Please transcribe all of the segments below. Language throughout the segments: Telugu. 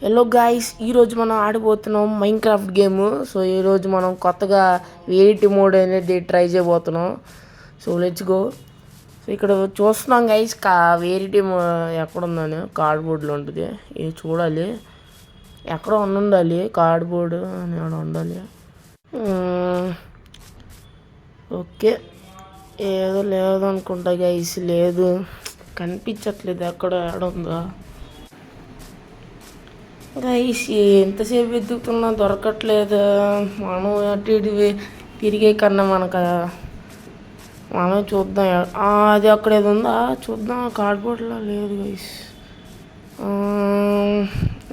హలో గాయ్స్, ఈరోజు మనం ఆడిపోతున్నాం మైన్క్రాఫ్ట్ గేమ్. సో ఈరోజు మనం కొత్తగా వేరిటీ మోడ్ అనేది ట్రై చేయబోతున్నాం. So let's go. సో ఇక్కడ చూస్తున్నాం గైస్, వేరిటీ ఎక్కడుందని కార్డ్బోర్డ్లో ఉంటుంది. ఇది చూడాలి, ఎక్కడ ఉండాలి కార్డ్బోర్డు అని ఉండాలి. ఓకే, ఏదో లేదు అనుకుంటా గైస్. లేదు, కనిపించట్లేదు ఎక్కడ ఉందా గైస్. ఎంతసేపు వెతుకుతున్నా దొరకట్లేదు. మనం అటు ఇటు తిరిగే కన్నా మనం చూద్దాం. అది అక్కడ ఏది ఉందా చూద్దాం. కార్డ్బోర్డ్లో లేదు గైస్.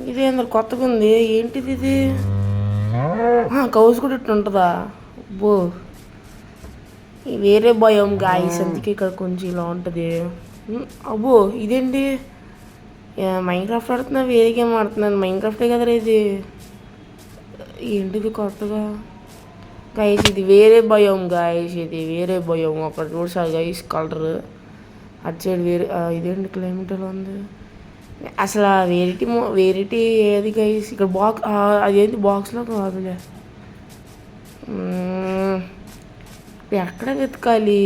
ఇది అందరు కొత్తగా ఉంది. ఏంటిది ఇది? కౌస్ కూడా ఇట్టు ఉంటుందా? అబ్బో, వేరే భయం గాయస్, అందుకే ఇక్కడ కొంచెం ఇలా ఉంటుంది. అబ్బో, ఇదేంటి? మైన్క్రాఫ్ట్ ఆడుతున్నా, వేరే గేమ్ ఆడుతున్నాను. మైన్క్రాఫ్టే కదరా ఇది. ఏంటిది కొత్తగా గైస్? ఇది వేరే భయం గాయస్, ఇది వేరే భయం. అక్కడ చూసారు గైస్ కలర్ అటు సైడ్ వేరే. ఇదేంటి క్లైమేట్ ఎలా ఉంది అసలు? వేరిటీ ఏది గైస్? ఇక్కడ బాక్స్, అదేంటి బాక్స్లో కాదులే. ఎక్కడ వెతకాలి?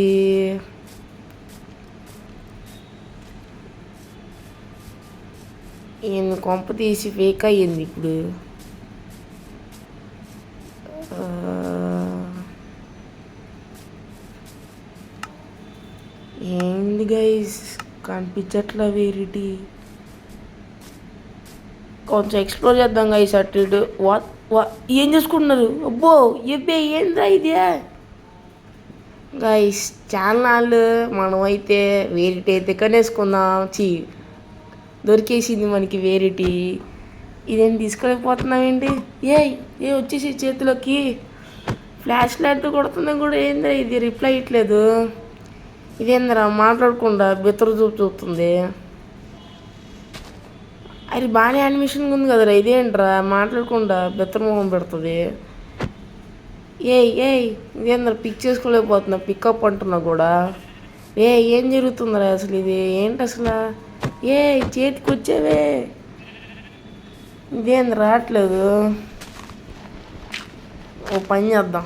ఈయన కొంప తీసి ఫేక్ అయ్యింది ఇప్పుడు. ఏంది గైస్, కనిపించట్లా వేరిటీ. కొంచెం ఎక్స్ప్లోర్ చేద్దాం గైస్ అటు ఇటు. ఏం చేసుకుంటున్నారు? అబ్బో ఎబ్బే, ఏంద్రా ఇది గైస్? ఛానల్ మనమైతే వేరిటీ అయితే కనేసుకుందాం. దొరికేసింది మనకి వేరిటీ. ఇదేం తీసుకోలేకపోతున్నామేంటి? ఏ వచ్చేసి చేతిలోకి ఫ్లాష్ లైట్ కొడుతున్నా కూడా ఏంద్రా ఇది రిప్లై ఇట్లేదు? ఇదేంద్రా మాట్లాడకుండా బెత్తరు చూస్తుంది? అది బాగానే యానిమేషన్ ఉంది కదరా, ఇదేంట్రా మాట్లాడకుండా బెత్తర మొహం పెడుతుంది? ఇదేంద్రా పిక్ చేసుకోలేకపోతున్నా, పికప్ అంటున్నా కూడా. ఏం జరుగుతుందిరా అసలు? ఇది ఏంటి అసలు? చేతికి వచ్చేవే, ఇదేం రావట్లేదు. ఓ పని చేద్దాం.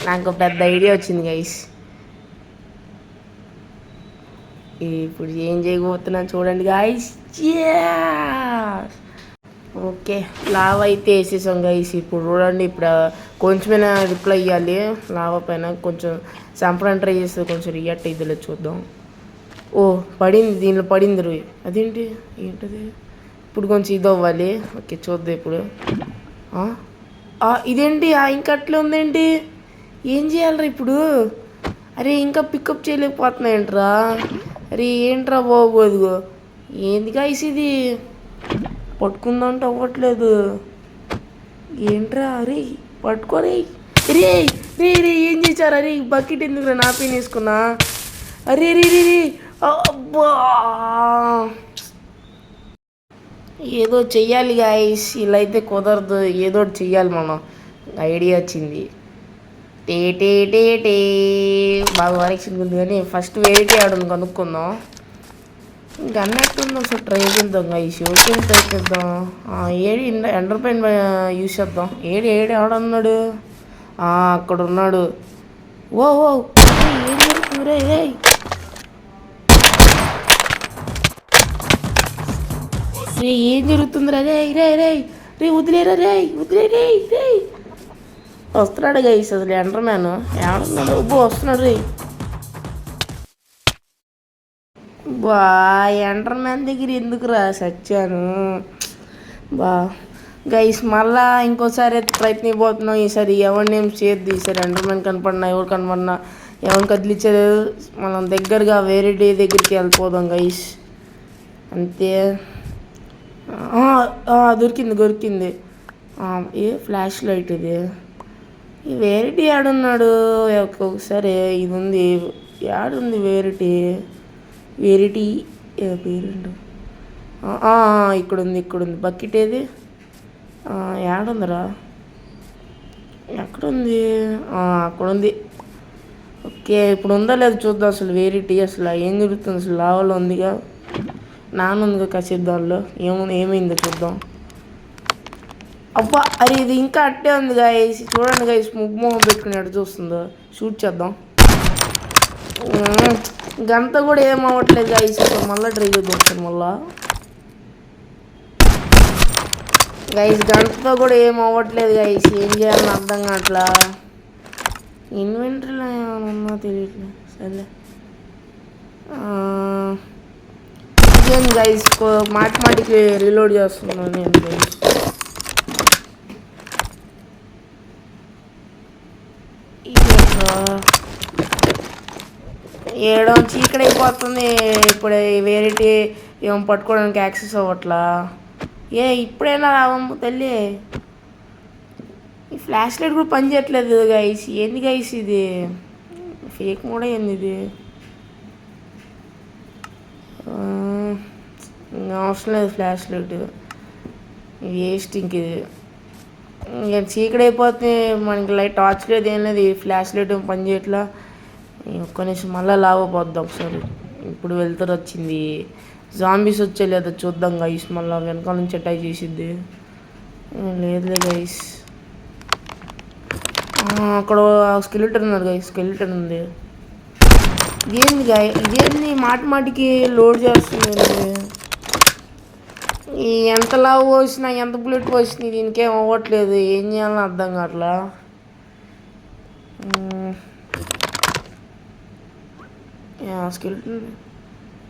నాకు పెద్ద ఐడియా వచ్చింది గైస్. ఇప్పుడు ఏం చేయబోతున్నాను చూడండి గాయస్. ఓకే, లావా అయితే వేసేసాం గైస్. ఇప్పుడు చూడండి, ఇప్పుడు కొంచెమైనా రిప్లై ఇవ్వాలి. లావా పైన కొంచెం చంపడానికి ట్రై చేస్తే కొంచెం రియాక్ట్ అయ్యిద్దిలే, చూద్దాం. ఓ పడింది, దీనిలో పడింది రోయ్. అదేంటి? ఏంటది? ఇప్పుడు కొంచెం ఇది అవ్వాలి. ఓకే చూద్దాం ఇప్పుడు. ఇదేంటి? ఇంకా అట్లే ఉందేంటి? ఏం చేయాలరా ఇప్పుడు? అరే ఇంకా పికప్ చేయలేకపోతున్నాయంట్రా. అరే ఏంట్రా బాబు, అదిగో ఏంది గైస్ ఇది? పట్టుకుందంటే అవ్వట్లేదు. ఏంట్రా? అరే పట్టుకోరే. రే రే రే ఏం చేశారు? అరే బకెట్ ఎందుకు నా పైన వేసుకున్నా? అరే రే రే రే, అబ్బా, ఏదో చెయ్యాలి గాయస్. ఇలా అయితే కుదరదు, ఏదో ఒకటి చెయ్యాలి మనం. ఐడియా వచ్చింది. టే బాగా వరక్షన్గా ఉంది, కానీ ఫస్ట్ వేరే ఆడుంది కనుక్కుందాం. ఇంకా అన్నట్టుంది, ఒకసారి ట్రై చేద్దాం గైస్. ఓకేం ట్రై చేద్దాం. ఏడి ఎండర్ పెయిన్ యూస్ చేద్దాం. ఏడు ఆడన్నాడు? అక్కడ ఉన్నాడు. ఓ ఏం జరుగుతుంది రే? ఏం జరుగుతుంది రే? రే వదిలేరా వదిలే. వస్తున్నాడు గైస్ అసలు ఎండర్ మ్యాన్. ఏడున్నాడు? వస్తున్నాడు రే. ఎండర్ మ్యాన్ దగ్గర ఎందుకురా సచ్చాను గైస్. మళ్ళా ఇంకోసారి ప్రయత్నిపోతున్నాం. ఈసారి ఎవరినేం చేయద్దు. ఈసారి ఎండర్ మ్యాన్ కనపడినా, ఎవరు కనపడినా, ఎవరిని కదిలించలేదు, మనం దగ్గరగా వేరే డే దగ్గరికి వెళ్ళిపోదాం గైస్. అంతే. దొరికింది. ఫ్లాష్ లైట్ ఇది. ఈ వేరిటీ ఆడున్నాడు. ఒకసారి ఇది ఉంది, ఆడుంది వేరిటీ పేరేంటి? ఇక్కడ ఉంది. బకెట్ ఏది? ఏడుందిరా? ఎక్కడుంది? అక్కడ ఉంది. ఓకే, ఇప్పుడు ఉందా లేదు చూద్దాం. అసలు వేరేటి అసలు ఏం జరుగుతుంది? అసలు లావాలో ఉందిగా, నాన్న ఉందిగా కాసేపు దానిలో ఏమైందో చూద్దాం. అబ్బా, అరే ఇది ఇంకా అట్టే ఉంది గాయస్. చూడండి గాయస్, ముగ్గుమొహం పెట్టుకుని ఎట్ట చూస్తుందో. షూట్ చేద్దాం. గంత కూడా ఏం అవ్వట్లేదు గాయస్. మళ్ళీ ట్రై చేద్దాం సార్ మళ్ళా. గైస్ గంటతో కూడా ఏం అవ్వట్లేదు గైస్. ఏం చేయాలని అర్థం కావట్లా. ఇన్వెంటరీలో ఏమైనా ఉన్నా తెలియట్లేదు. సరే ఇదేం గైస్, మాటికి రీలోడ్ చేస్తున్నాను నేను గైస్. ఏడో చీకడైపోతుంది. ఇప్పుడు వేరేటి ఏం పట్టుకోవడానికి యాక్సెస్ అవ్వట్లా. ఇప్పుడైనా రావమ్మ తల్లి. ఈ ఫ్లాష్ లైట్ కూడా పని చేయట్లేదు గైస్. ఏంది గైస్ ఇది? ఫేక్ కూడా ఏంది ఇది? అవసరం లేదు ఫ్లాష్ లైట్, వేస్ట్ ఇంక ఇది. ఇంకా చీకటి అయిపోతే మనకి లైట్ టార్చ్ లేదు, ఏం లేదు. ఈ ఫ్లాష్ లైట్ పని చేయట్లా. ఒక్క నిమిషం మళ్ళీ లావపోద్దాం ఒకసారి. ఇప్పుడు వెళ్తారు వచ్చింది. జాంబీస్ వచ్చే లేదా చూద్దాం గైస్. మళ్ళీ వెనకాల నుంచి అటాక్ చేసిద్ది. లేదులే గైస్. అక్కడ స్కెలిటన్ ఉన్నారు గైస్. స్కెలిటన్ ఉంది. ఇదేంది గాయ, ఇదేంది మాటికి లోడ్ చేస్తుంది. ఈ ఎంత లావు పోసినా, ఎంత బుల్లెట్ పోసినా దీనికేం అవ్వట్లేదు. ఏం చేయాలని అర్థం కావట్లా. స్కెలిటన్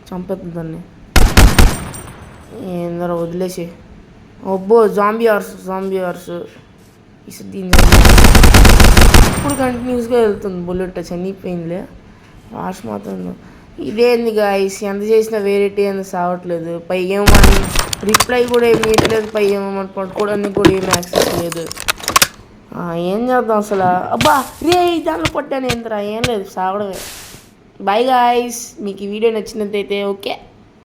చంపేస్తుంది దాన్ని. ఏందరో వదిలేసి. అబ్బో, జాంబీ హార్స్. దీని ఇప్పుడు కంటిన్యూస్గా వెళ్తుంది బుల్లెట్. చనిపోయిందిలే. వాష్ మాత్రం ఇదేంది గాయస్, ఎంత చేసినా వేరేటీ అని సావట్లేదు. పైగా ఏమో మనం రిప్లై కూడా ఏమి ఇవ్వట్లేదు. పైగా ఏమో మనం పట్టుకోవడానికి కూడా ఏమి యాక్సెస్ లేదు. ఏం చేద్దాం అసలు? అబ్బా రే, దాంట్లో పట్టాను ఏంద్రా? ఏం లేదు, సావడమే. Bye guys. మీకు ఈ వీడియో నచ్చినట్టయితే ఓకే.